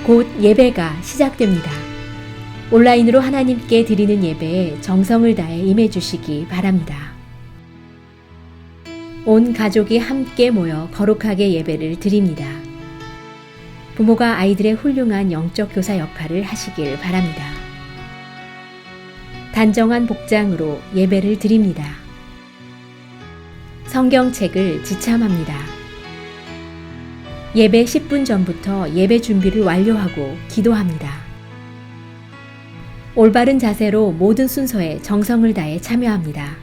곧 예배가 시작됩니다. 온라인으로 하나님께 드리는 예배에 정성을 다해 임해 주시기 바랍니다. 온 가족이 함께 모여 거룩하게 예배를 드립니다. 부모가 아이들의 훌륭한 영적 교사 역할을 하시길 바랍니다. 단정한 복장으로 예배를 드립니다. 성경책을 지참합니다. 예배 10분 전부터 예배 준비를 완료하고 기도합니다. 올바른 자세로 모든 순서에 정성을 다해 참여합니다.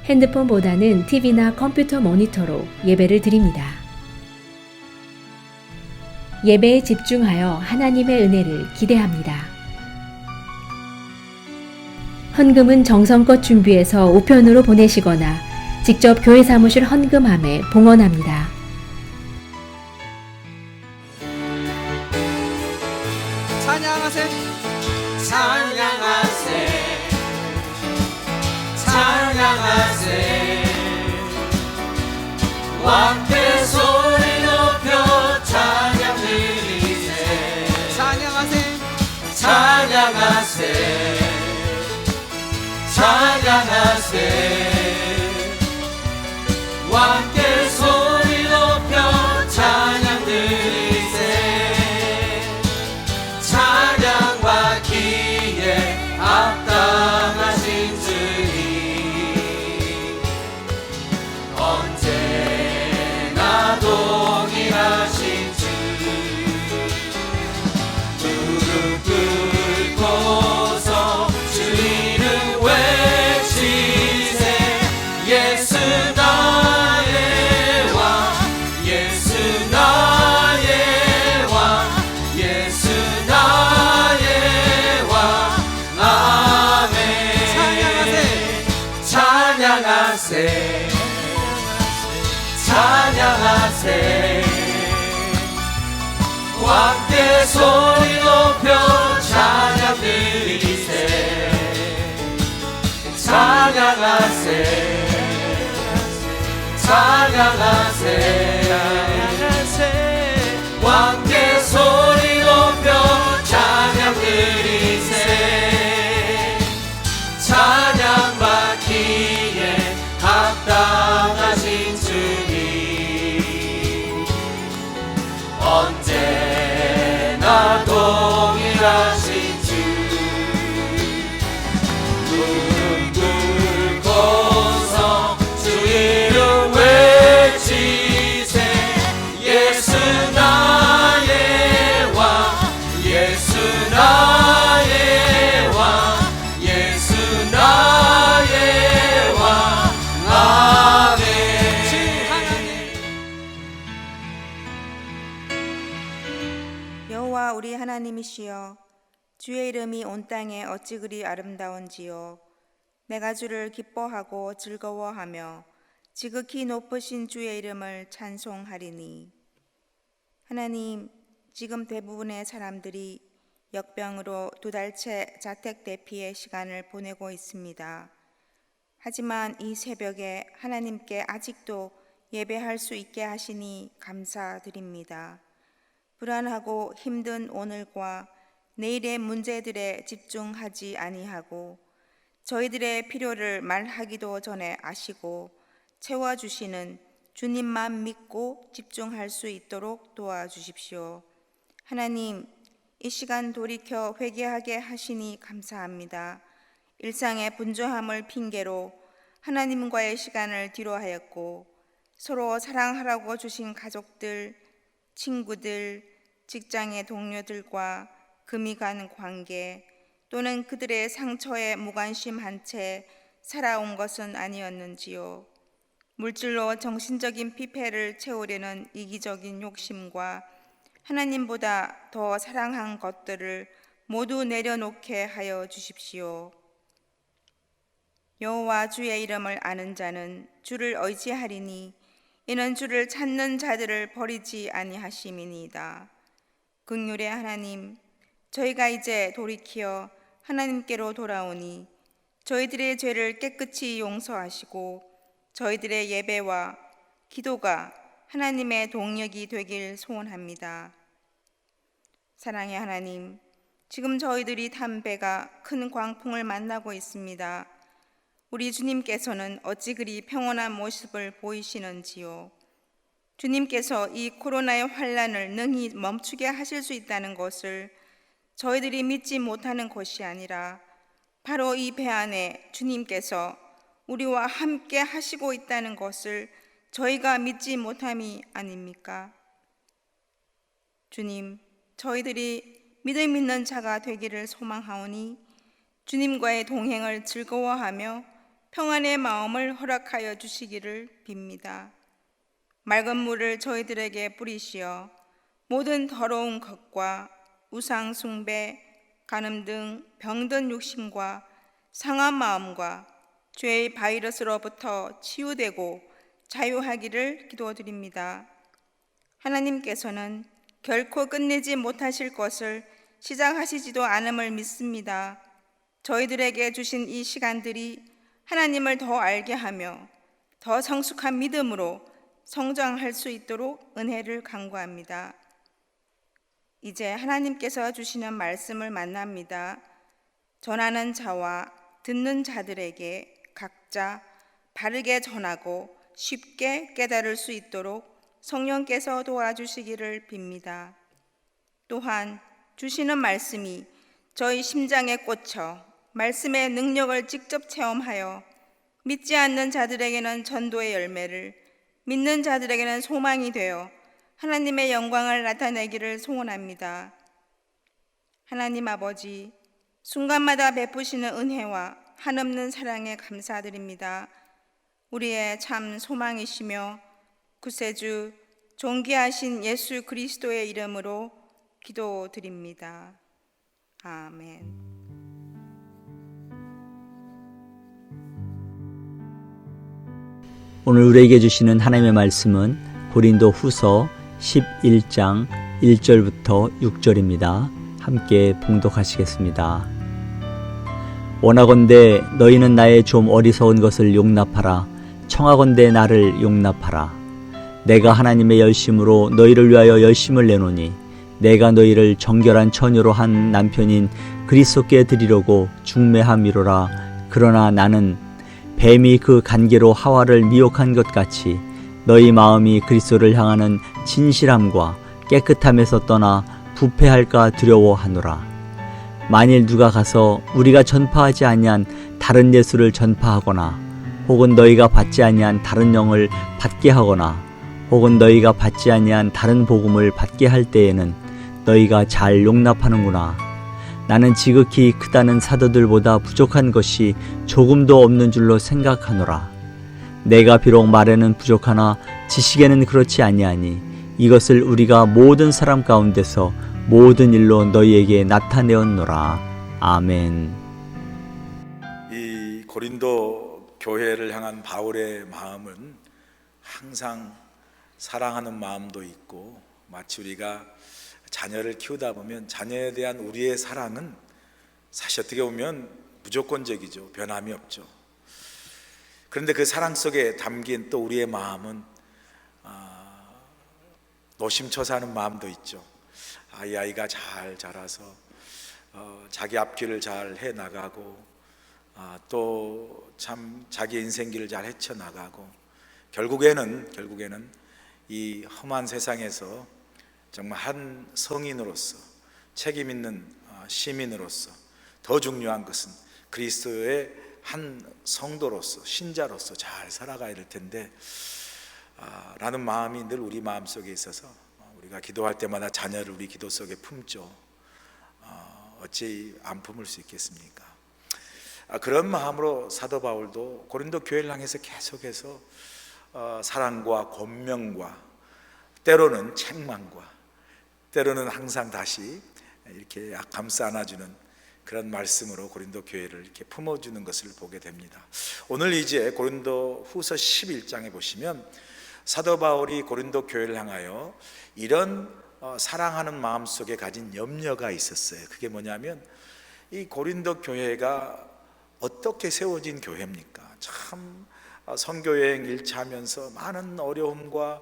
핸드폰보다는 TV나 컴퓨터 모니터로 예배를 드립니다. 예배에 집중하여 하나님의 은혜를 기대합니다. 헌금은 정성껏 준비해서 우편으로 보내시거나 직접 교회 사무실 헌금함에 봉헌합니다. 찬양하세 찬양하세 찬양하세 왕께 소리 높여 찬양 드리세 찬양하세 찬양하세 찬양하세 왕께 소리 높여 찬양 드리세 찬양 받기에 합당하신 주님 언제나 동일하신 주 무릎 꿇고서 주 이름 외치세 예수 나의 왕 예수 나의 왕 예수 나의 왕 아멘 찬양하세 찬양하세 왕께 소리 높여 찬양 드리세 찬양하세 찬양하세 왕께 소리 높여 찬양 드리세 찬양 받기에 합당하신 주님 언제나 동일하신 주 무릎 꿇고서 주 이름 외치세 예수 나의 왕 예수 나의 왕 예수 나의 왕 아멘 여호와 우리 하나님이시여 주의 이름이 온 땅에 어찌 그리 아름다운지요 내가 주를 기뻐하고 즐거워하며 지극히 높으신 주의 이름을 찬송하리니 하나님 지금 대부분의 사람들이 역병으로 2달째 자택 대피의 시간을 보내고 있습니다. 하지만 이 새벽에 하나님께 아직도 예배할 수 있게 하시니 감사드립니다. 불안하고 힘든 오늘과 내일의 문제들에 집중하지 아니하고 저희들의 필요를 말하기도 전에 아시고 채워주시는 주님만 믿고 집중할 수 있도록 도와주십시오. 하나님, 이 시간 돌이켜 회개하게 하시니 감사합니다. 일상의 분주함을 핑계로 하나님과의 시간을 뒤로하였고 서로 사랑하라고 주신 가족들, 친구들, 직장의 동료들과 금이 가는 관계 또는 그들의 상처에 무관심한 채 살아온 것은 아니었는지요. 물질로 정신적인 피폐를 채우려는 이기적인 욕심과 하나님보다 더 사랑한 것들을 모두 내려놓게 하여 주십시오. 여호와 주의 이름을 아는 자는 주를 의지하리니 이는 주를 찾는 자들을 버리지 아니하심이니이다. 긍휼의 하나님, 저희가 이제 돌이키어 하나님께로 돌아오니 저희들의 죄를 깨끗이 용서하시고 저희들의 예배와 기도가 하나님의 동력이 되길 소원합니다. 사랑의 하나님, 지금 저희들이 탄 배가 큰 광풍을 만나고 있습니다. 우리 주님께서는 어찌 그리 평온한 모습을 보이시는지요. 주님께서 이 코로나의 환란을 능히 멈추게 하실 수 있다는 것을 저희들이 믿지 못하는 것이 아니라 바로 이 배 안에 주님께서 우리와 함께 하시고 있다는 것을 저희가 믿지 못함이 아닙니까? 주님, 저희들이 믿음 있는 자가 되기를 소망하오니 주님과의 동행을 즐거워하며 평안의 마음을 허락하여 주시기를 빕니다. 맑은 물을 저희들에게 뿌리시어 모든 더러운 것과 우상 숭배, 간음 등 병든 육신과 상한 마음과 죄의 바이러스로부터 치유되고 자유하기를 기도드립니다. 하나님께서는 결코 끝내지 못하실 것을 시작하시지도 않음을 믿습니다. 저희들에게 주신 이 시간들이 하나님을 더 알게 하며 더 성숙한 믿음으로 성장할 수 있도록 은혜를 간구합니다. 이제 하나님께서 주시는 말씀을 만납니다. 전하는 자와 듣는 자들에게 각자 바르게 전하고 쉽게 깨달을 수 있도록 성령께서 도와주시기를 빕니다. 또한 주시는 말씀이 저희 심장에 꽂혀 말씀의 능력을 직접 체험하여 믿지 않는 자들에게는 전도의 열매를, 믿는 자들에게는 소망이 되어 하나님의 영광을 나타내기를 소원합니다. 하나님 아버지, 순간마다 베푸시는 은혜와 한없는 사랑에 감사드립니다. 우리의 참 소망이시며 구세주 존귀하신 예수 그리스도의 이름으로 기도드립니다. 아멘. 오늘 우리에게 주시는 하나님의 말씀은 고린도 후서 11장 1절부터 6절입니다. 함께 봉독하시겠습니다. 원하건대 너희는 나의 좀 어리석은 것을 용납하라. 청하건대 나를 용납하라. 내가 하나님의 열심으로 너희를 위하여 열심을 내노니 내가 너희를 정결한 처녀로 한 남편인 그리스도께 드리려고 중매함이로라. 그러나 나는 뱀이 그 간계로 하와를 미혹한 것 같이 너희 마음이 그리스도를 향하는 진실함과 깨끗함에서 떠나 부패할까 두려워하노라. 만일 누가 가서 우리가 전파하지 아니한 다른 예수를 전파하거나 혹은 너희가 받지 아니한 다른 영을 받게 하거나 혹은 너희가 받지 아니한 다른 복음을 받게 할 때에는 너희가 잘 용납하는구나. 나는 지극히 크다는 사도들보다 부족한 것이 조금도 없는 줄로 생각하노라. 내가 비록 말에는 부족하나 지식에는 그렇지 아니하니 이것을 우리가 모든 사람 가운데서 모든 일로 너희에게 나타내었노라. 아멘. 이 고린도 교회를 향한 바울의 마음은 항상 사랑하는 마음도 있고, 마치 우리가 자녀를 키우다 보면 자녀에 대한 우리의 사랑은 사실 어떻게 보면 무조건적이죠. 변함이 없죠. 그런데 그 사랑 속에 담긴 또 우리의 마음은 노심초사 하는 마음도 있죠. 이 아이가 잘 자라서 자기 앞길을 잘 해나가고 또 참 자기 인생길을 잘 헤쳐나가고 결국에는 이 험한 세상에서 정말 한 성인으로서, 책임 있는 시민으로서 더 중요한 것은 그리스도의 한 성도로서, 신자로서 잘 살아가야 될 텐데 라는 마음이 늘 우리 마음속에 있어서 우리가 기도할 때마다 자녀를 우리 기도 속에 품죠. 어찌 안 품을 수 있겠습니까? 그런 마음으로 사도 바울도 고린도 교회를 향해서 계속해서 사랑과 권명과 때로는 책망과 때로는 항상 다시 이렇게 감싸 안아주는 그런 말씀으로 고린도 교회를 이렇게 품어주는 것을 보게 됩니다. 오늘 이제 고린도 후서 11장에 보시면 사도 바울이 고린도 교회를 향하여 이런 사랑하는 마음 속에 가진 염려가 있었어요. 그게 뭐냐면 이 고린도 교회가 어떻게 세워진 교회입니까? 참 선교여행 1차 하면서 많은 어려움과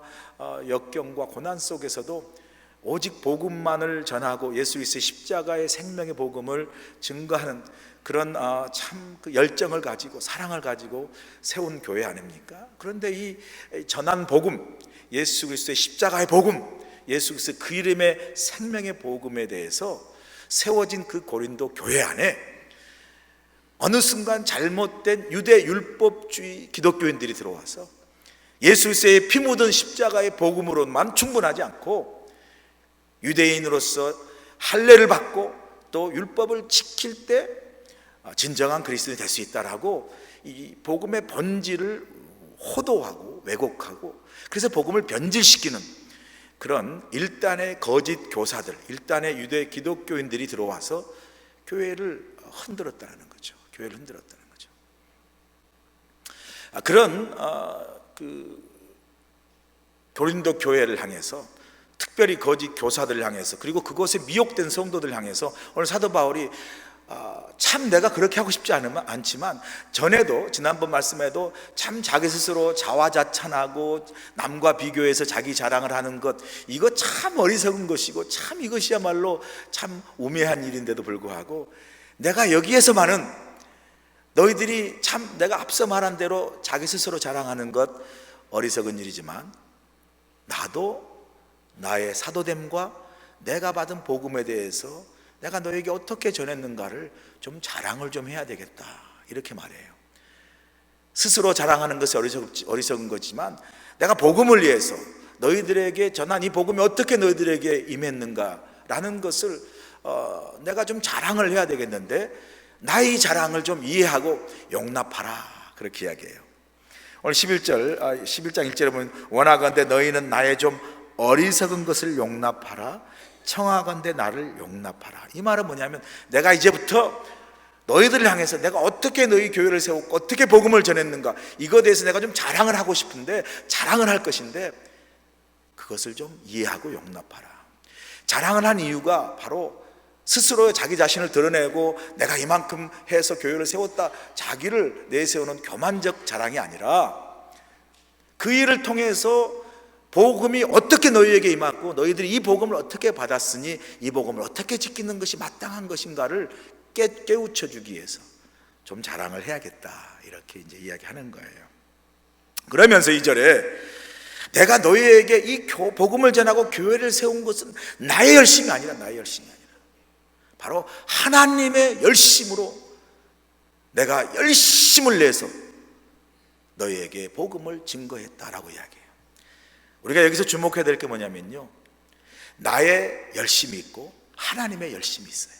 역경과 고난 속에서도 오직 복음만을 전하고 예수 그리스도의 십자가의 생명의 복음을 증거하는 그런 참 그 열정을 가지고 사랑을 가지고 세운 교회 아닙니까? 그런데 이 전한 복음, 예수 그리스도의 십자가의 복음, 예수 그리스도 그 이름의 생명의 복음에 대해서 세워진 그 고린도 교회 안에 어느 순간 잘못된 유대 율법주의 기독교인들이 들어와서 예수 그리스도의 피 묻은 십자가의 복음으로만 충분하지 않고 유대인으로서 할례를 받고 또 율법을 지킬 때 진정한 그리스도인이 될 수 있다라고 이 복음의 본질을 호도하고 왜곡하고 그래서 복음을 변질시키는 그런 일단의 거짓 교사들, 일단의 유대 기독교인들이 들어와서 교회를 흔들었다는 거죠. 교회를 흔들었다는 거죠. 그런 그 고린도 교회를 향해서, 특별히 거짓 교사들을 향해서, 그리고 그것에 미혹된 성도들을 향해서 오늘 사도 바울이 참 내가 그렇게 하고 싶지 않지만 전에도 지난번 말씀에도 참 자기 스스로 자화자찬하고 남과 비교해서 자기 자랑을 하는 것, 이거 참 어리석은 것이고 참 이것이야말로 참 우매한 일인데도 불구하고 내가 여기에서만은 너희들이 참 내가 앞서 말한 대로 자기 스스로 자랑하는 것 어리석은 일이지만 나도 나의 사도됨과 내가 받은 복음에 대해서 내가 너에게 어떻게 전했는가를 좀 자랑을 좀 해야 되겠다, 이렇게 말해요. 스스로 자랑하는 것이 어리석은 거지만 내가 복음을 위해서 너희들에게 전한 이 복음이 어떻게 너희들에게 임했는가라는 것을 내가 좀 자랑을 해야 되겠는데 나의 자랑을 좀 이해하고 용납하라, 그렇게 이야기해요. 오늘 11장 1절에 보면 원하건대 너희는 나의 좀 어리석은 것을 용납하라, 청하건대 나를 용납하라. 이 말은 뭐냐면 내가 이제부터 너희들을 향해서 내가 어떻게 너희 교회를 세웠고 어떻게 복음을 전했는가, 이거에 대해서 내가 좀 자랑을 하고 싶은데, 자랑을 할 것인데 그것을 좀 이해하고 용납하라. 자랑을 한 이유가 바로 스스로 자기 자신을 드러내고 내가 이만큼 해서 교회를 세웠다, 자기를 내세우는 교만적 자랑이 아니라 그 일을 통해서 복음이 어떻게 너희에게 임했고 너희들이 이 복음을 어떻게 받았으니 이 복음을 어떻게 지키는 것이 마땅한 것인가를 깨우쳐 주기 위해서 좀 자랑을 해야겠다, 이렇게 이제 이야기하는 거예요. 그러면서 2절에 내가 너희에게 이 복음을 전하고 교회를 세운 것은 나의 열심이 아니라 바로 하나님의 열심으로 내가 열심을 내서 너희에게 복음을 증거했다라고 이야기해요. 우리가 여기서 주목해야 될 게 뭐냐면요, 나의 열심이 있고 하나님의 열심이 있어요.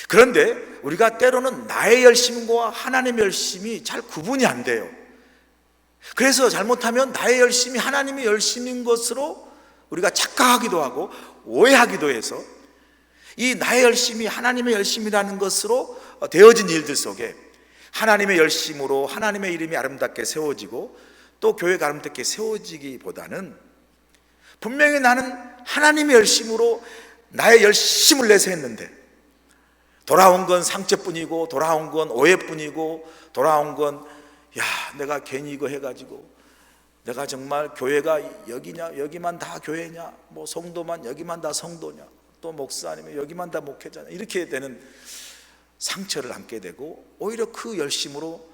그런데 우리가 때로는 나의 열심과 하나님의 열심이 잘 구분이 안 돼요. 그래서 잘못하면 나의 열심이 하나님의 열심인 것으로 우리가 착각하기도 하고 오해하기도 해서 이 나의 열심이 하나님의 열심이라는 것으로 되어진 일들 속에 하나님의 열심으로 하나님의 이름이 아름답게 세워지고 또 교회가 아름답게 세워지기보다는 분명히 나는 하나님의 열심으로 나의 열심을 내서 했는데 돌아온 건 상처뿐이고 돌아온 건 오해뿐이고 돌아온 건 내가 괜히 이거 해가지고 내가 정말 교회가 여기냐, 여기만 다 교회냐, 뭐 성도만 여기만 다 성도냐, 또 목사 아니면 여기만 다 목회자냐, 이렇게 되는 상처를 안게 되고 오히려 그 열심으로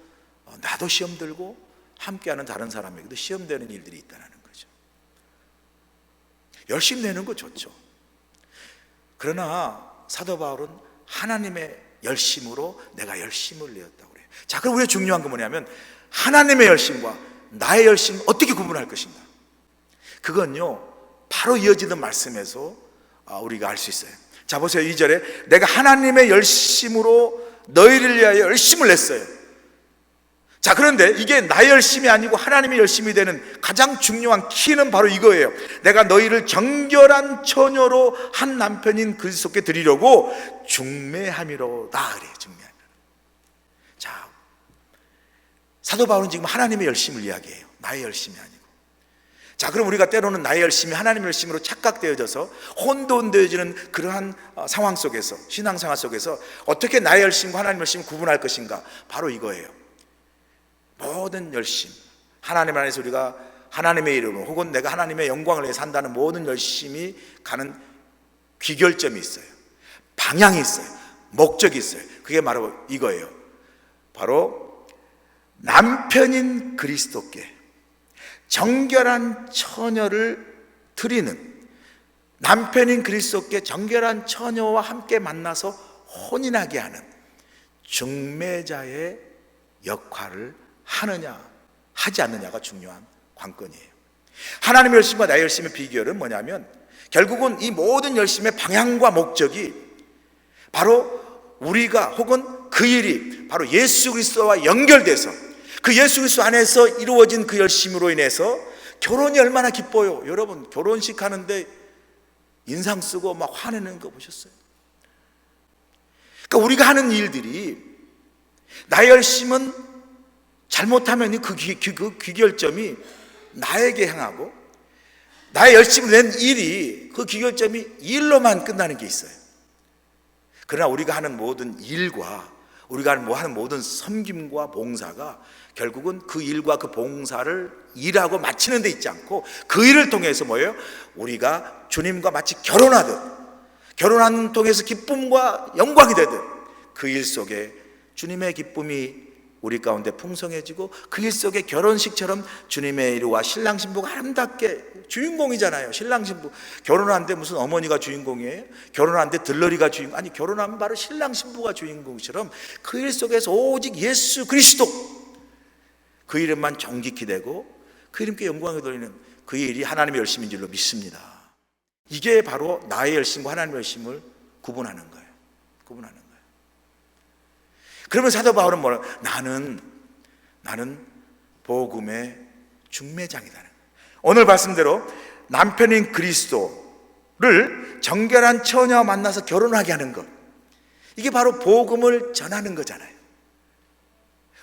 나도 시험 들고 함께하는 다른 사람에게도 시험되는 일들이 있다는 거죠. 열심 내는 거 좋죠. 그러나 사도 바울은 하나님의 열심으로 내가 열심을 내었다고 그래요. 자, 그럼 우리가 중요한 건 뭐냐면 하나님의 열심과 나의 열심 어떻게 구분할 것인가? 그건요 바로 이어지는 말씀에서 우리가 알 수 있어요. 자, 보세요. 2절에 내가 하나님의 열심으로 너희를 위하여 열심을 냈어요. 자, 그런데 이게 나의 열심이 아니고 하나님의 열심이 되는 가장 중요한 키는 바로 이거예요. 내가 너희를 정결한 처녀로 한 남편인 그리스도께 드리려고 중매함이로다 그래요. 중매함이로. 자, 사도 바울은 지금 하나님의 열심을 이야기해요. 나의 열심이 아니고. 자, 그럼 우리가 때로는 나의 열심이 하나님의 열심으로 착각되어져서 혼돈되어지는 그러한 상황 속에서, 신앙생활 속에서 어떻게 나의 열심과 하나님의 열심을 구분할 것인가? 바로 이거예요. 모든 열심, 하나님 안에서 우리가 하나님의 이름으로 혹은 내가 하나님의 영광을 위해 산다는 모든 열심이 가는 귀결점이 있어요. 방향이 있어요. 목적이 있어요. 그게 바로 이거예요. 바로 남편인 그리스도께 정결한 처녀를 드리는, 남편인 그리스도께 정결한 처녀와 함께 만나서 혼인하게 하는 중매자의 역할을 하느냐 하지 않느냐가 중요한 관건이에요. 하나님의 열심과 나의 열심의 비결은 뭐냐면 결국은 이 모든 열심의 방향과 목적이 바로 우리가 혹은 그 일이 바로 예수 그리스도와 연결돼서 그 예수 그리스도 안에서 이루어진 그 열심으로 인해서 결혼이 얼마나 기뻐요. 여러분 결혼식 하는데 인상 쓰고 막 화내는 거 보셨어요? 그러니까 우리가 하는 일들이 나의 열심은 잘못하면 그 귀결점이 나에게 향하고 나의 열심을 낸 일이 그 귀결점이 일로만 끝나는 게 있어요. 그러나 우리가 하는 모든 일과 우리가 하는 모든 섬김과 봉사가 결국은 그 일과 그 봉사를 일하고 마치는 데 있지 않고 그 일을 통해서 뭐예요? 우리가 주님과 마치 결혼하는 통해서 기쁨과 영광이 되듯 그 일 속에 주님의 기쁨이 우리 가운데 풍성해지고 그 일 속에 결혼식처럼 주님의 이루와 신랑 신부가 아름답게 주인공이잖아요. 신랑 신부 결혼하는데 무슨 어머니가 주인공이에요? 결혼하는데 들러리가 주인공, 아니 결혼하면 바로 신랑 신부가 주인공처럼 그 일 속에서 오직 예수 그리스도 그 이름만 정직히 되고 그 이름께 영광을 돌리는 그 일이 하나님의 열심인 줄로 믿습니다. 이게 바로 나의 열심과 하나님의 열심을 구분하는 거예요. 그러면 사도 바울은 뭐라? 나는 복음의 중매장이다. 오늘 말씀대로 남편인 그리스도를 정결한 처녀와 만나서 결혼하게 하는 것, 이게 바로 복음을 전하는 거잖아요.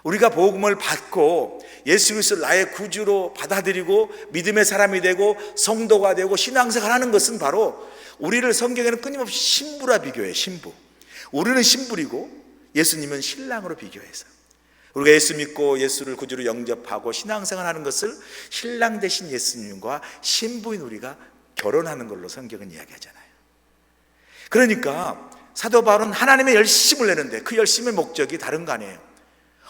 우리가 복음을 받고 예수 그리스도를 나의 구주로 받아들이고 믿음의 사람이 되고 성도가 되고 신앙생활 하는 것은 바로 우리를 성경에는 끊임없이 신부라 비교해요. 신부. 우리는 신부이고 예수님은 신랑으로 비교해서 우리가 예수 믿고 예수를 구주로 영접하고 신앙생활 하는 것을 신랑 되신 예수님과 신부인 우리가 결혼하는 걸로 성경은 이야기하잖아요. 그러니까 사도 바울은 하나님의 열심을 내는데 그 열심의 목적이 다른 거 아니에요.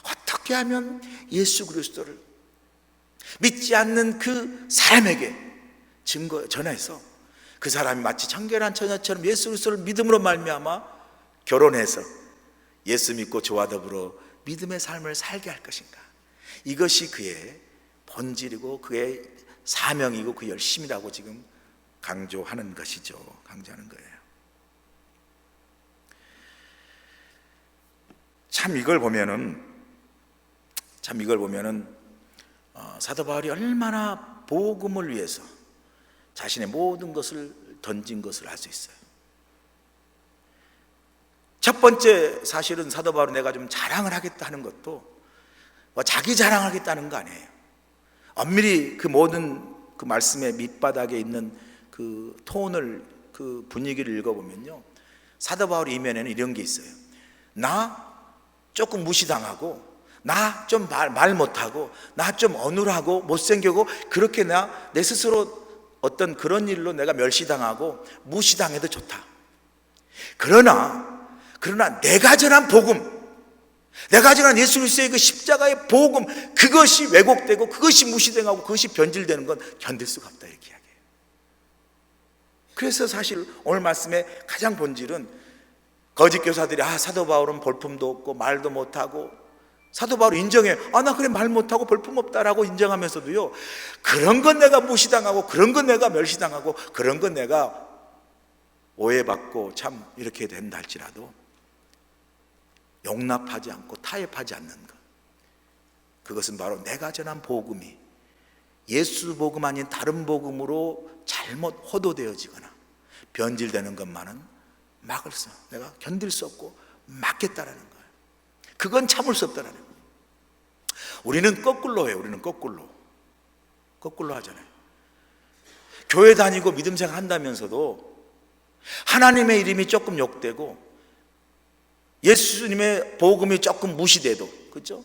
어떻게 하면 예수 그리스도를 믿지 않는 그 사람에게 전해서 그 사람이 마치 정결한 처녀처럼 예수 그리스도를 믿음으로 말미암아 결혼해서 예수 믿고 저와 더불어 믿음의 삶을 살게 할 것인가. 이것이 그의 본질이고 그의 사명이고 그 열심이라고 지금 강조하는 것이죠. 강조하는 거예요. 참 이걸 보면은 사도 바울이 얼마나 복음을 위해서 자신의 모든 것을 던진 것을 알 수 있어요. 첫 번째 사실은 사도 바울은 내가 좀 자랑을 하겠다 하는 것도 자기 자랑하겠다는 거 아니에요. 엄밀히 그 모든 그 말씀의 밑바닥에 있는 그 톤을 그 분위기를 읽어보면요, 사도 바울 이면에는 이런 게 있어요. 나 조금 무시당하고, 나 좀 말 못하고, 나 좀 어눌하고 못생기고, 그렇게 내 스스로 어떤 그런 일로 내가 멸시당하고 무시당해도 좋다. 그러나 내가 전한 복음, 내가 전한 예수 그리스도의 그 십자가의 복음, 그것이 왜곡되고 그것이 무시당하고 그것이 변질되는 건 견딜 수가 없다, 이렇게 이야기해요. 그래서 사실 오늘 말씀의 가장 본질은 거짓 교사들이 사도 바울은 볼품도 없고 말도 못하고, 사도 바울 인정해. 나 그래 말 못하고 볼품 없다라고 인정하면서도요, 그런 건 내가 무시당하고, 그런 건 내가 멸시당하고, 그런 건 내가 오해받고 참 이렇게 된다 할지라도 용납하지 않고 타협하지 않는 것, 그것은 바로 내가 전한 복음이 예수 복음 아닌 다른 복음으로 잘못 호도되어지거나 변질되는 것만은 막을 수, 내가 견딜 수 없고 막겠다라는 거예요. 그건 참을 수 없다라는 거예요. 우리는 거꾸로 해요. 우리는 거꾸로 하잖아요. 교회 다니고 믿음 생활 한다면서도 하나님의 이름이 조금 욕되고 예수님의 복음이 조금 무시돼도, 그렇죠?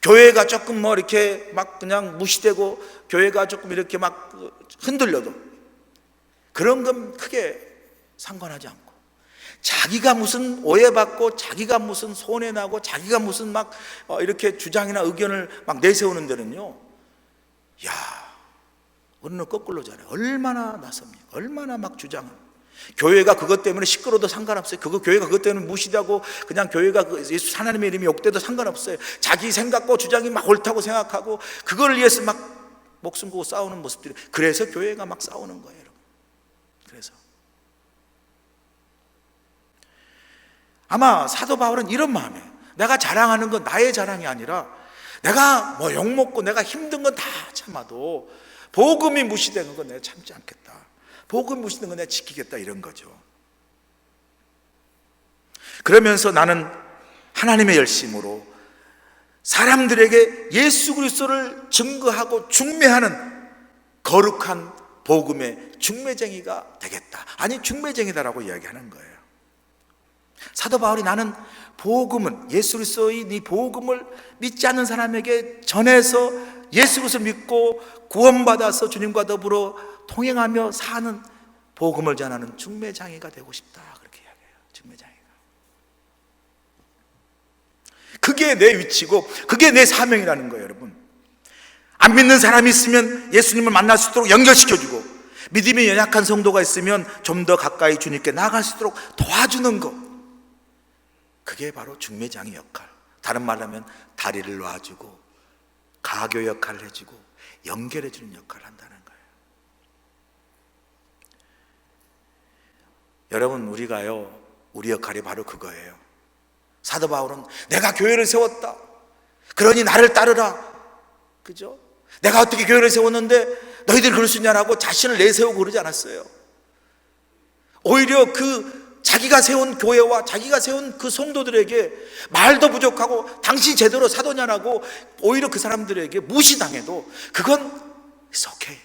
교회가 조금 뭐 이렇게 막 그냥 무시되고 교회가 조금 이렇게 막 흔들려도 그런 건 크게 상관하지 않고, 자기가 무슨 오해받고 자기가 무슨 손해나고 자기가 무슨 막 이렇게 주장이나 의견을 막 내세우는 데는요, 야, 어느 거꾸로잖아요. 얼마나 나섭니까? 얼마나 막 주장을. 교회가 그것 때문에 시끄러워도 상관없어요. 교회가 그것 때문에 무시되고 그냥 교회가 예수 하나님의 이름이 욕돼도 상관없어요. 자기 생각과 주장이 막 옳다고 생각하고 그걸 위해서 막 목숨 걸고 싸우는 모습들이, 그래서 교회가 막 싸우는 거예요, 여러분. 그래서 아마 사도 바울은 이런 마음이에요. 내가 자랑하는 건 나의 자랑이 아니라, 내가 뭐 욕먹고 내가 힘든 건 다 참아도 복음이 무시되는 건 내가 참지 않겠다. 복음 무시되는 건 내가 지키겠다, 이런 거죠. 그러면서 나는 하나님의 열심으로 사람들에게 예수 그리스도를 증거하고 중매하는 거룩한 복음의 중매쟁이가 되겠다. 아니, 중매쟁이다라고 이야기하는 거예요. 사도 바울이 나는 복음은, 예수 그리스도의 이 복음을 믿지 않는 사람에게 전해서 예수 그리스도를 믿고 구원받아서 주님과 더불어 통행하며 사는 복음을 전하는 중매장이가 되고 싶다, 그렇게 이야기해요. 중매장이가. 그게 내 위치고 그게 내 사명이라는 거예요, 여러분. 안 믿는 사람이 있으면 예수님을 만날 수 있도록 연결시켜주고, 믿음이 연약한 성도가 있으면 좀 더 가까이 주님께 나아갈 수 있도록 도와주는 것, 그게 바로 중매장의 역할. 다른 말로 하면 다리를 놔주고 가교 역할을 해주고 연결해주는 역할을 한다는 거예요. 여러분, 우리가요, 우리 역할이 바로 그거예요. 사도 바울은 내가 교회를 세웠다, 그러니 나를 따르라, 그죠? 내가 어떻게 교회를 세웠는데 너희들 그럴 수 있냐라고 자신을 내세우고 그러지 않았어요. 오히려 자기가 세운 교회와 자기가 세운 그 성도들에게 말도 부족하고 당신 제대로 사도냐라고 오히려 그 사람들에게 무시당해도 그건 it's okay,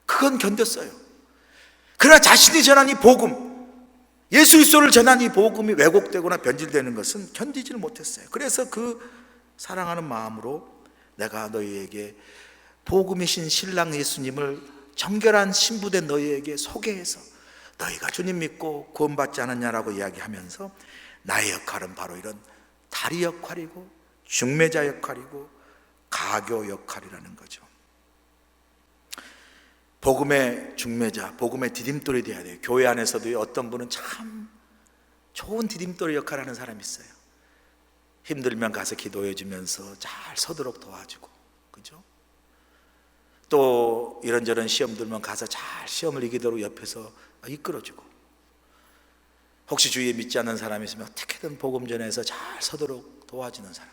그건 견뎠어요. 그러나 자신이 전한 이 복음, 예수 그리스도를 전한 이 복음이 왜곡되거나 변질되는 것은 견디지를 못했어요. 그래서 그 사랑하는 마음으로 내가 너희에게 복음이신 신랑 예수님을 정결한 신부된 너희에게 소개해서 너희가 주님 믿고 구원받지 않았냐라고 이야기하면서 나의 역할은 바로 이런 다리 역할이고 중매자 역할이고 가교 역할이라는 거죠. 복음의 중매자, 복음의 디딤돌이 되어야 돼요. 교회 안에서도 어떤 분은 참 좋은 디딤돌 역할을 하는 사람이 있어요. 힘들면 가서 기도해 주면서 잘 서도록 도와주고, 그죠? 또 이런저런 시험 들면 가서 잘 시험을 이기도록 옆에서 이끌어주고, 혹시 주위에 믿지 않는 사람이 있으면 어떻게든 복음 전해서 잘 서도록 도와주는 사람,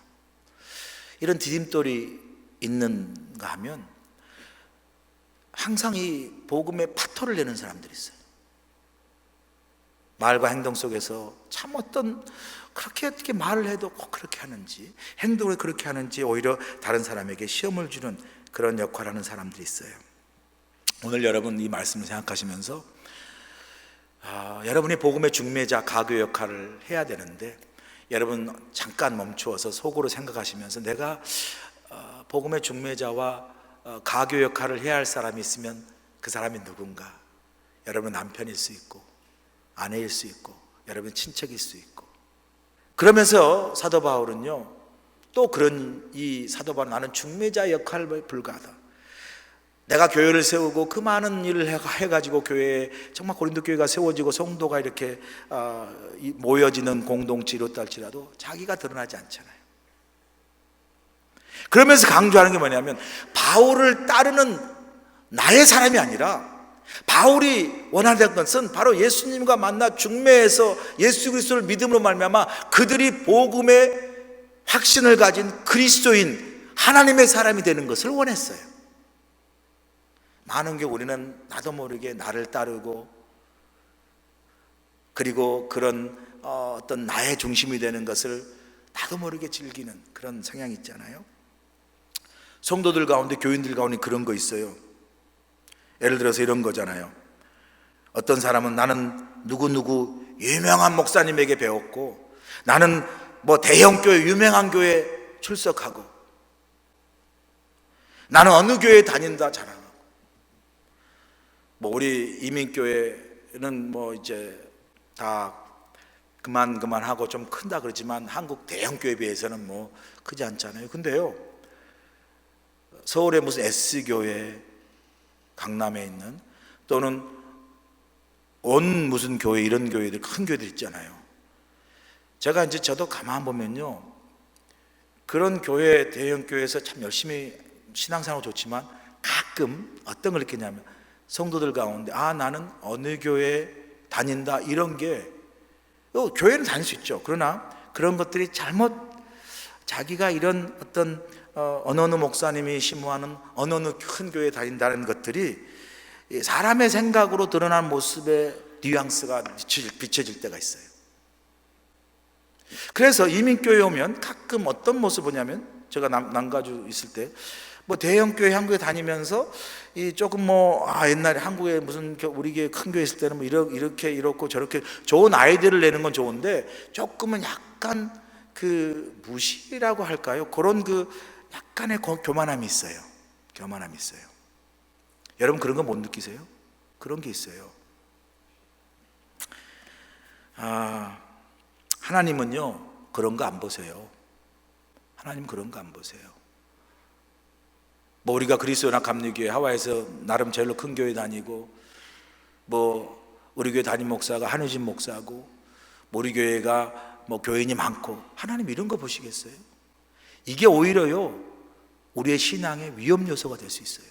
이런 디딤돌이 있는가 하면 항상 이 복음의 파토를 내는 사람들이 있어요. 말과 행동 속에서 참 그렇게 어떻게 말을 해도 꼭 그렇게 하는지, 행동을 그렇게 하는지 오히려 다른 사람에게 시험을 주는 그런 역할을 하는 사람들이 있어요. 오늘 여러분 이 말씀을 생각하시면서 여러분이 복음의 중매자, 가교 역할을 해야 되는데, 여러분 잠깐 멈추어서 속으로 생각하시면서 내가 복음의 중매자와 가교 역할을 해야 할 사람이 있으면 그 사람이 누군가? 여러분 남편일 수 있고 아내일 수 있고 여러분 친척일 수 있고. 그러면서 사도 바울은요, 또 그런 이 사도 바울은 나는 중매자 역할에 불과하다. 내가 교회를 세우고 그 많은 일을 해가지고 교회에 정말 고린도 교회가 세워지고 성도가 이렇게 모여지는 공동체로 딸지라도 자기가 드러나지 않잖아요. 그러면서 강조하는 게 뭐냐면, 바울을 따르는 나의 사람이 아니라 바울이 원하는 것은 바로 예수님과 만나 중매해서 예수 그리스도를 믿음으로 말미암아 그들이 복음의 확신을 가진 그리스도인 하나님의 사람이 되는 것을 원했어요. 많은 게 우리는 나도 모르게 나를 따르고, 그리고 그런 어떤 나의 중심이 되는 것을 나도 모르게 즐기는 그런 성향이 있잖아요. 성도들 가운데, 교인들 가운데 그런 거 있어요. 예를 들어서 이런 거잖아요. 어떤 사람은 나는 누구누구 유명한 목사님에게 배웠고, 나는 뭐 대형 교회, 유명한 교회 출석하고 나는 어느 교회에 다닌다 자랑하고 뭐 우리 이민교회는 뭐 이제 다 그만하고 좀 큰다 그러지만 한국 대형 교회에 비해서는 뭐 크지 않잖아요. 근데요, 서울에 무슨 S교회, 강남에 있는 또는 온 무슨 교회 이런 교회들 큰 교회들 있잖아요. 제가 이제 저도 가만 보면요, 그런 교회 대형 교회에서 참 열심히 신앙생활 좋지만 가끔 어떤 걸 느끼냐면 성도들 가운데 나는 어느 교회 다닌다 이런 게 교회는 다닐 수 있죠. 그러나 그런 것들이 잘못 자기가 이런 어떤 어느 목사님이 심무하는 어느 큰 교회에 다닌다는 것들이 사람의 생각으로 드러난 모습의 뉘앙스가 비춰질 때가 있어요. 그래서 이민교회에 오면 가끔 어떤 모습을 보냐면 제가 남가주 있을 때 뭐 대형교회 한국에 다니면서 이 조금 뭐 옛날에 한국에 무슨 우리 교회 큰 교회 있을 때는 뭐 이렇고 저렇게 좋은 아이디어를 내는 건 좋은데 조금은 약간 그 무시라고 할까요? 그런 그 약간의 교만함이 있어요. 교만함이 있어요. 여러분 그런 거 못 느끼세요? 그런 게 있어요. 하나님은요 그런 거 안 보세요. 하나님 그런 거 안 보세요. 뭐 우리가 그리스도나 감리교회 하와이에서 나름 제일로 큰 교회 다니고 뭐 우리 교회 담임 목사가 한우진 목사고 뭐 우리 교회가 뭐 교인이 많고 하나님 이런 거 보시겠어요? 이게 오히려요 우리의 신앙의 위험 요소가 될 수 있어요.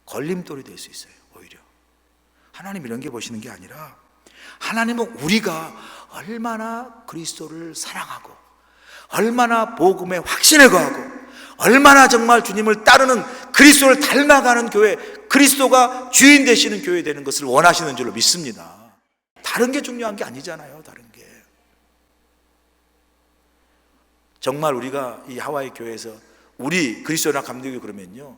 걸림돌이 될 수 있어요. 오히려 하나님 이런 게 보시는 게 아니라 하나님은 우리가 얼마나 그리스도를 사랑하고 얼마나 복음에 확신을 거하고 얼마나 정말 주님을 따르는 그리스도를 닮아가는 교회, 그리스도가 주인 되시는 교회 되는 것을 원하시는 줄로 믿습니다. 다른 게 중요한 게 아니잖아요. 다른 게 정말 우리가 이 하와이 교회에서 우리 그리스도나 감리교회 그러면요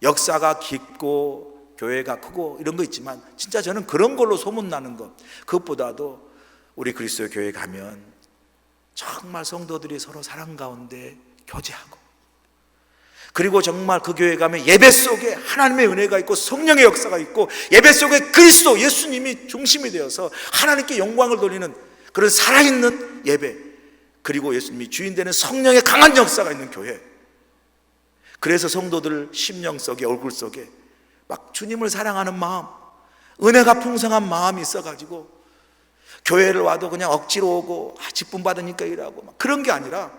역사가 깊고 교회가 크고 이런 거 있지만 진짜 저는 그런 걸로 소문나는 것 그것보다도 우리 그리스도 교회 가면 정말 성도들이 서로 사랑 가운데 교제하고 그리고 정말 그 교회 가면 예배 속에 하나님의 은혜가 있고 성령의 역사가 있고 예배 속에 그리스도 예수님이 중심이 되어서 하나님께 영광을 돌리는 그런 살아있는 예배 그리고 예수님이 주인 되는 성령의 강한 역사가 있는 교회. 그래서 성도들 심령 속에 얼굴 속에 막 주님을 사랑하는 마음 은혜가 풍성한 마음이 있어가지고 교회를 와도 그냥 억지로 오고 직분 받으니까 일하고 막 그런 게 아니라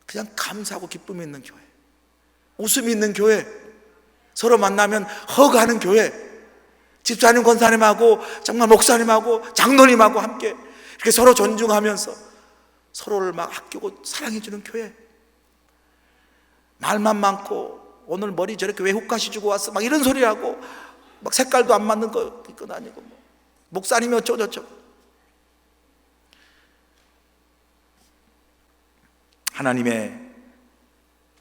그냥 감사하고 기쁨이 있는 교회, 웃음이 있는 교회, 서로 만나면 허그하는 교회, 집사님 권사님하고 정말 목사님하고 장로님하고 함께 이렇게 서로 존중하면서 서로를 막 아끼고 사랑해 주는 교회. 말만 많고 오늘 머리 저렇게 왜 훅가시 주고 왔어 막 이런 소리 하고 막 색깔도 안 맞는 거 입고 다니고 뭐 목사님이 어쩌고저쩌고. 하나님의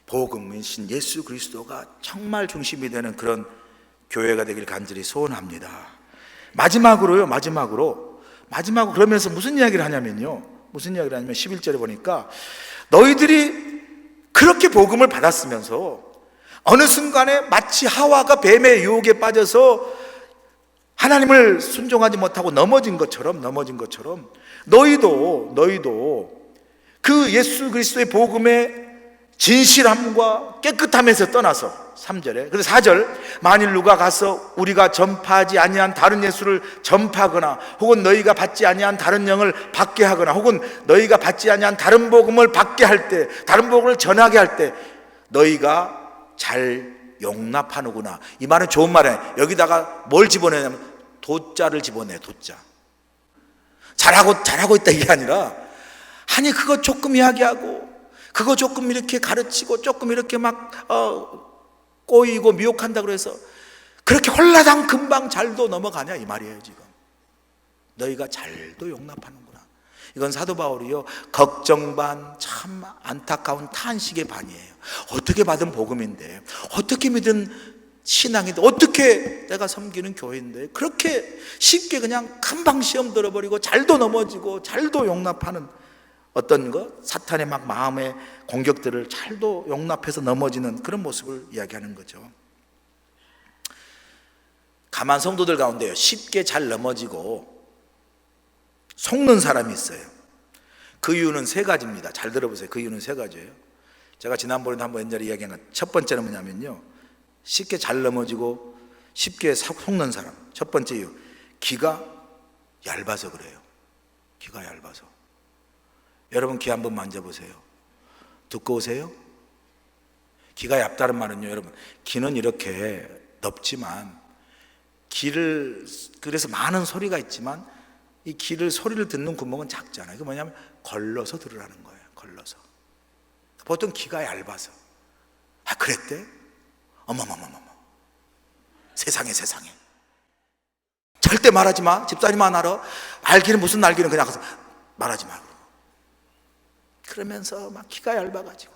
복음이신 예수 그리스도가 정말 중심이 되는 그런 교회가 되길 간절히 소원합니다. 마지막으로 그러면서 무슨 이야기를 하냐면요 11절에 보니까 너희들이 그렇게 복음을 받았으면서 어느 순간에 마치 하와가 뱀의 유혹에 빠져서 하나님을 순종하지 못하고 넘어진 것처럼 너희도 그 예수 그리스도의 복음의 진실함과 깨끗함에서 떠나서 3절에 그래서 4절 만일 누가 가서 우리가 전파하지 아니한 다른 예수를 전파하거나 혹은 너희가 받지 아니한 다른 영을 받게 하거나 혹은 너희가 받지 아니한 다른 복음을 받게 할 때 다른 복음을 전하게 할 때 너희가 잘 용납하는구나. 이 말은 좋은 말이에요. 여기다가 뭘 집어내냐면 도자를 집어내요. 도자. 잘하고 있다 이게 아니라 아니 그거 조금 이야기하고 그거 조금 이렇게 가르치고 조금 이렇게 막 꼬이고 미혹한다 그래서 그렇게 홀라당 금방 잘도 넘어가냐 이 말이에요. 지금 너희가 잘도 용납하는구나. 이건 사도 바울이요 걱정 반 참 안타까운 탄식의 반이에요. 어떻게 받은 복음인데 어떻게 믿은 신앙인데 어떻게 내가 섬기는 교회인데 그렇게 쉽게 그냥 금방 시험 들어버리고 잘도 넘어지고 잘도 용납하는 어떤 것, 사탄의 막 마음의 공격들을 잘도 용납해서 넘어지는 그런 모습을 이야기하는 거죠. 가만 성도들 가운데요, 쉽게 잘 넘어지고 속는 사람이 있어요. 그 이유는 세 가지입니다. 잘 들어보세요. 그 이유는 세 가지예요. 제가 지난번에도 한번 옛날에 이야기한 것, 첫 번째는 뭐냐면요, 쉽게 잘 넘어지고 쉽게 속는 사람. 첫 번째 이유, 귀가 얇아서 그래요. 귀가 얇아서. 여러분 귀 한번 만져보세요. 두꺼우세요? 귀가 얇다는 말은요, 여러분, 귀는 이렇게 넓지만 귀를, 그래서 많은 소리가 있지만 이 귀를, 소리를 듣는 구멍은 작잖아요. 그게 뭐냐면 걸러서 들으라는 거예요. 걸러서. 보통 귀가 얇아서. 아, 그랬대? 어머머머머머. 세상에. 절대 말하지 마. 집사님 안 알아. 알기는 무슨 알기는 그냥 가서 말하지 마. 그러면서 막 귀가 얇아가지고.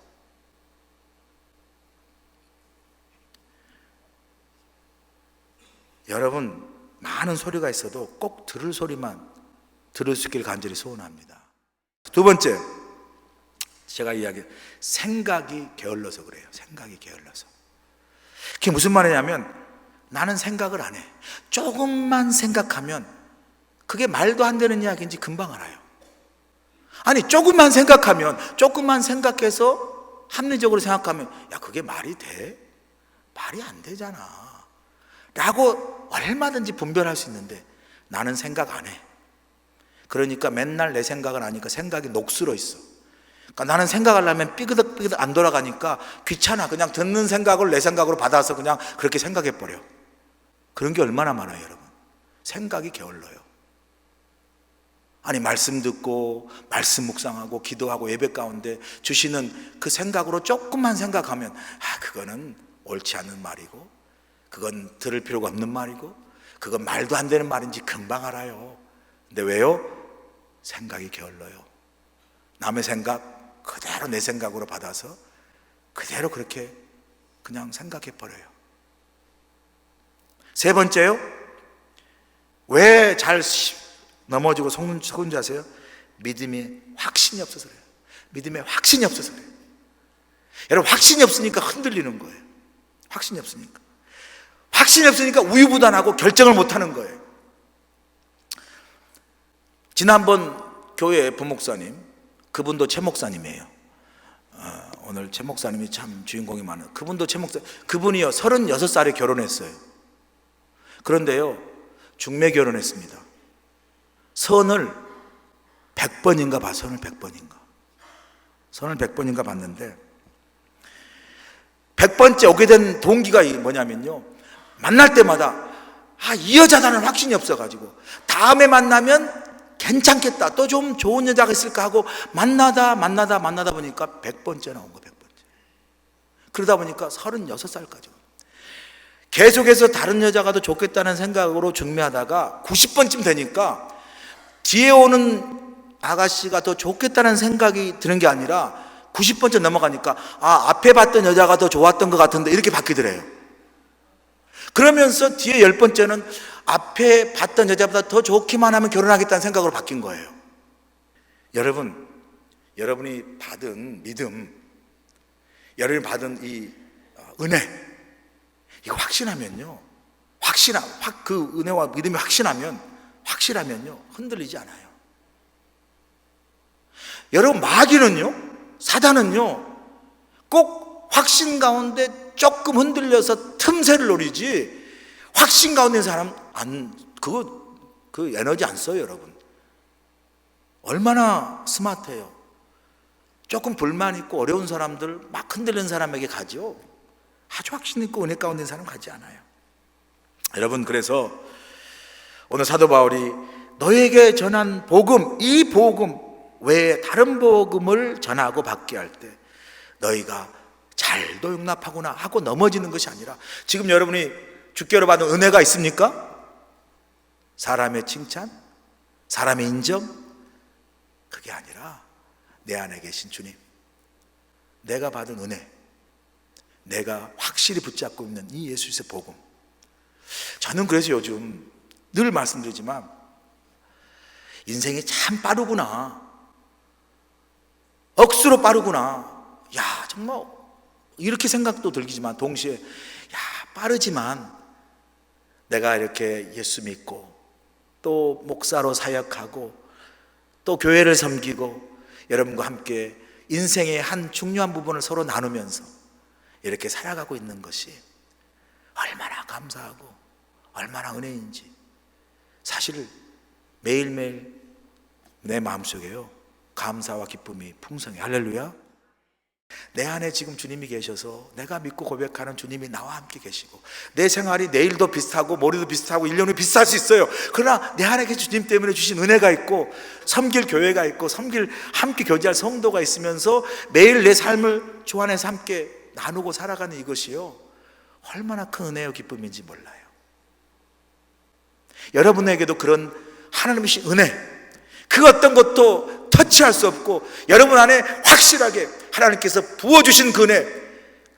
여러분, 많은 소리가 있어도 꼭 들을 소리만 들을 수 있기를 간절히 소원합니다. 두 번째, 제가 생각이 게을러서 그래요. 생각이 게을러서. 그게 무슨 말이냐면, 나는 생각을 안 해. 조금만 생각하면 그게 말도 안 되는 이야기인지 금방 알아요. 아니, 조금만 생각해서 합리적으로 생각하면, 야, 그게 말이 돼? 말이 안 되잖아 라고 얼마든지 분별할 수 있는데, 나는 생각 안 해. 그러니까 맨날 내 생각을 하니까 생각이 녹슬어 있어. 그러니까 나는 생각하려면 삐그덕삐그덕 안 돌아가니까 귀찮아. 그냥 듣는 생각을 내 생각으로 받아서 그냥 그렇게 생각해버려. 그런 게 얼마나 많아요, 여러분. 생각이 게을러요. 아니, 말씀 듣고 말씀 묵상하고 기도하고 예배 가운데 주시는 그 생각으로 조금만 생각하면, 아, 그거는 옳지 않은 말이고, 그건 들을 필요가 없는 말이고, 그건 말도 안 되는 말인지 금방 알아요. 근데 왜요? 생각이 게을러요. 남의 생각 그대로 내 생각으로 받아서 그대로 그렇게 그냥 생각해버려요. 세 번째요, 왜 잘 넘어지고 속는 줄 아세요? 믿음이 확신이 없어서 그래요. 믿음에 확신이 없어서 그래요. 여러분, 확신이 없으니까 흔들리는 거예요. 확신이 없으니까 우유부단하고 결정을 못하는 거예요. 지난번 교회 부목사님, 그분도 최 목사님이에요. 오늘 최 목사님이 참 주인공이 많아요. 그분도 최 목사, 그분이요 36살에 결혼했어요. 그런데요, 중매 결혼했습니다. 선을 100번인가 봐. 선을 100번인가 봤는데, 100번째 오게 된 동기가 뭐냐면요, 만날 때마다, 아, 이 여자다는 확신이 없어가지고 다음에 만나면 괜찮겠다, 또 좀 좋은 여자가 있을까 하고 만나다 보니까 100번째 나온 거예요. 100번째. 그러다 보니까 36살까지 계속해서 다른 여자가 더 좋겠다는 생각으로 중매하다가 90번쯤 되니까 뒤에 오는 아가씨가 더 좋겠다는 생각이 드는 게 아니라 90번째 넘어가니까, 아, 앞에 봤던 여자가 더 좋았던 것 같은데, 이렇게 바뀌더래요. 그러면서 뒤에 10번째는 앞에 봤던 여자보다 더 좋기만 하면 결혼하겠다는 생각으로 바뀐 거예요. 여러분, 여러분이 받은 믿음, 여러분이 받은 이 은혜, 이거 확신하면요, 그 은혜와 믿음이 확실하면요, 흔들리지 않아요. 여러분, 마귀는요, 사단은요, 꼭 확신 가운데 조금 흔들려서 틈새를 노리지, 확신 가운데 있는 사람 그 에너지 안 써요, 여러분. 얼마나 스마트해요. 조금 불만 있고 어려운 사람들, 막 흔들리는 사람에게 가죠. 아주 확신 있고 은혜 가운데 있는 사람 가지 않아요. 여러분, 그래서 오늘 사도 바울이 너에게 전한 복음, 이 복음 외에 다른 복음을 전하고 받게 할 때 너희가 잘도 용납하구나 하고 넘어지는 것이 아니라, 지금 여러분이 주께로 받은 은혜가 있습니까? 사람의 칭찬, 사람의 인정, 그게 아니라 내 안에 계신 주님, 내가 받은 은혜, 내가 확실히 붙잡고 있는 이 예수의 복음. 저는 그래서 요즘 늘 말씀드리지만, 인생이 참 빠르구나. 억수로 빠르구나. 야, 정말 이렇게 생각도 들기지만 동시에 야, 빠르지만 내가 이렇게 예수 믿고 또 목사로 사역하고 또 교회를 섬기고 여러분과 함께 인생의 한 중요한 부분을 서로 나누면서 이렇게 살아가고 있는 것이 얼마나 감사하고 얼마나 은혜인지 사실 매일매일 내 마음속에요 감사와 기쁨이 풍성해. 할렐루야. 내 안에 지금 주님이 계셔서 내가 믿고 고백하는 주님이 나와 함께 계시고 내 생활이 내일도 비슷하고 모레도 비슷하고 1년 후에 비슷할 수 있어요. 그러나 내 안에 계신 주님 때문에 주신 은혜가 있고 섬길 교회가 있고 섬길 함께 교제할 성도가 있으면서 매일 내 삶을 주 안에서 함께 나누고 살아가는 이것이요 얼마나 큰 은혜와 기쁨인지 몰라요. 여러분에게도 그런 하나님의 은혜 그 어떤 것도 터치할 수 없고 여러분 안에 확실하게 하나님께서 부어주신 그 은혜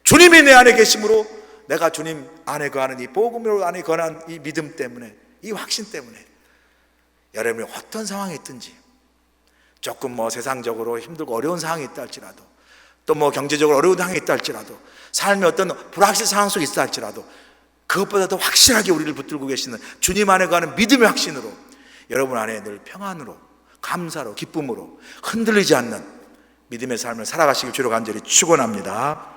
주님이 내 안에 계심으로 내가 주님 안에 거하는 이 복음으로 안에 거하는 이 믿음 때문에 이 확신 때문에 여러분이 어떤 상황이 있든지 조금 세상적으로 힘들고 어려운 상황이 있다 할지라도 또 경제적으로 어려운 상황이 있다 할지라도 삶의 어떤 불확실 상황 속에 있다 할지라도 그것보다 더 확실하게 우리를 붙들고 계시는 주님 안에 거하는 믿음의 확신으로 여러분 안에 늘 평안으로 감사로 기쁨으로 흔들리지 않는 믿음의 삶을 살아가시길 주로 간절히 축원합니다.